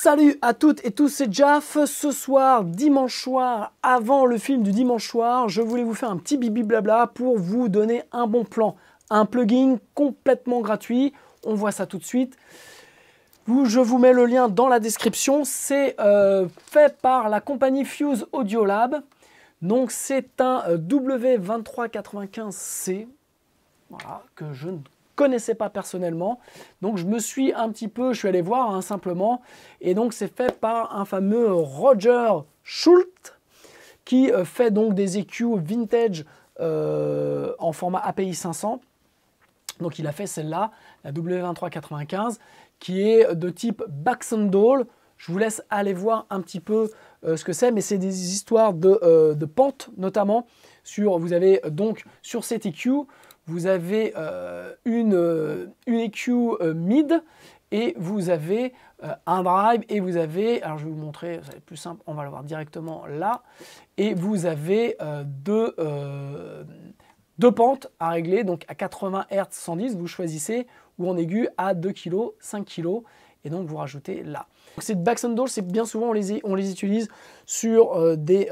Salut à toutes et tous, c'est Jaf. Ce soir, dimanche soir, avant le film du dimanche soir, je voulais vous faire un petit bibi blabla pour vous donner un bon plan. Un plugin complètement gratuit, on voit ça tout de suite. Je vous mets le lien dans la description. C'est fait par la compagnie Fuse Audio Lab. Donc c'est un W2395C, voilà, que je ne connaissais pas personnellement. Donc je suis allé voir simplement. Et donc c'est fait par un fameux Roger Schultz qui fait donc des EQ vintage en format API 500. Donc il a fait celle-là, la W2395, qui est de type Baxandall. Je vous laisse aller voir un petit peu ce que c'est, mais c'est des histoires de pente notamment. Vous avez donc sur cet EQ, vous avez une EQ mid et vous avez un drive et vous avez, alors je vais vous montrer, ça va être plus simple, on va le voir directement là, et vous avez deux pentes à régler, donc à 80 Hz 110, vous choisissez, ou en aigu à 2 kg, 5 kg, et donc vous rajoutez là. Ces Baxandall, c'est bien souvent on les utilise sur des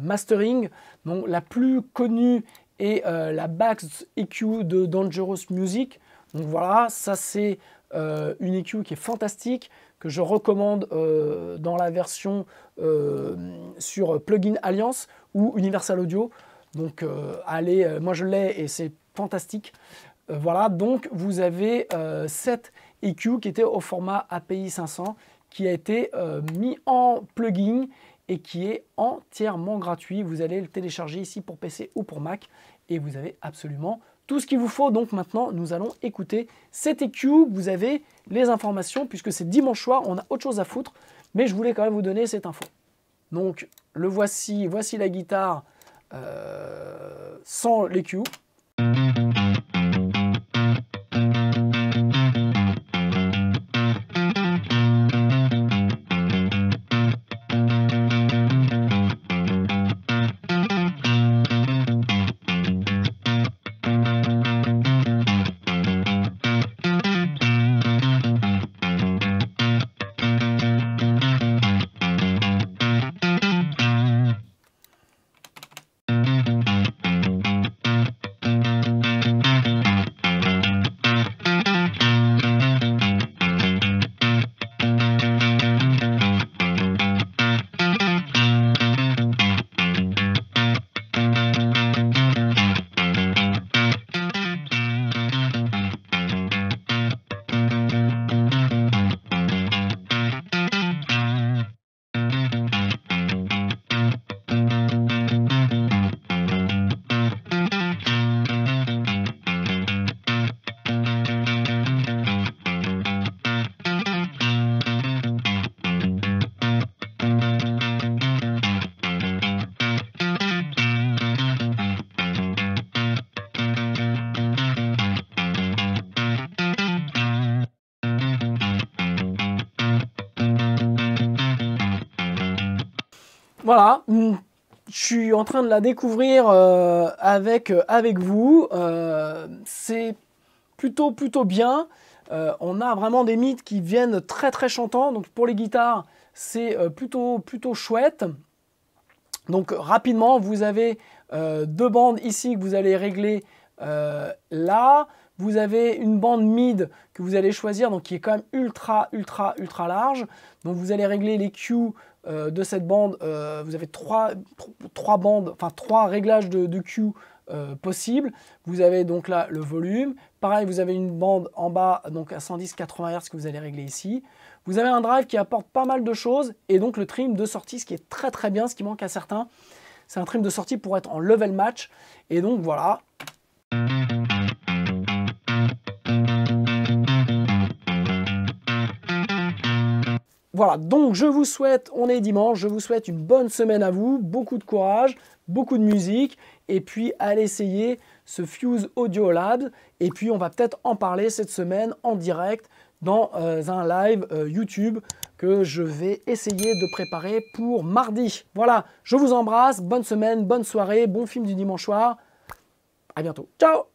mastering. Donc la plus connue est la Bax EQ de Dangerous Music. Donc voilà, ça c'est une EQ qui est fantastique, que je recommande dans la version sur Plugin Alliance ou Universal Audio. Donc allez, moi je l'ai et c'est fantastique. Voilà, donc vous avez cette EQ qui était au format API 500, qui a été mis en plugin et qui est entièrement gratuit. Vous allez le télécharger ici pour PC ou pour Mac et vous avez absolument tout ce qu'il vous faut. Donc maintenant, nous allons écouter cet EQ. Vous avez les informations puisque c'est dimanche soir, on a autre chose à foutre, mais je voulais quand même vous donner cette info. Donc le voici la guitare sans l'EQ. Voilà, je suis en train de la découvrir avec vous. C'est plutôt bien. On a vraiment des mids qui viennent très chantants. Donc pour les guitares, c'est plutôt chouette. Donc rapidement, vous avez deux bandes ici que vous allez régler là. Vous avez une bande mid que vous allez choisir, donc qui est quand même ultra large. Donc vous allez régler les Q de cette bande. Vous avez trois bandes, enfin trois réglages de Q possibles. Vous avez donc là le volume. Pareil, vous avez une bande en bas, donc à 110-80 Hz que vous allez régler ici. Vous avez un drive qui apporte pas mal de choses et donc le trim de sortie, ce qui est très bien, ce qui manque à certains. C'est un trim de sortie pour être en level match. Et donc voilà. Voilà, donc je vous souhaite, on est dimanche, je vous souhaite une bonne semaine à vous, beaucoup de courage, beaucoup de musique, et puis allez essayer ce Fuse Audio Lab, et puis on va peut-être en parler cette semaine en direct dans un live YouTube que je vais essayer de préparer pour mardi. Voilà, je vous embrasse, bonne semaine, bonne soirée, bon film du dimanche soir, à bientôt, ciao!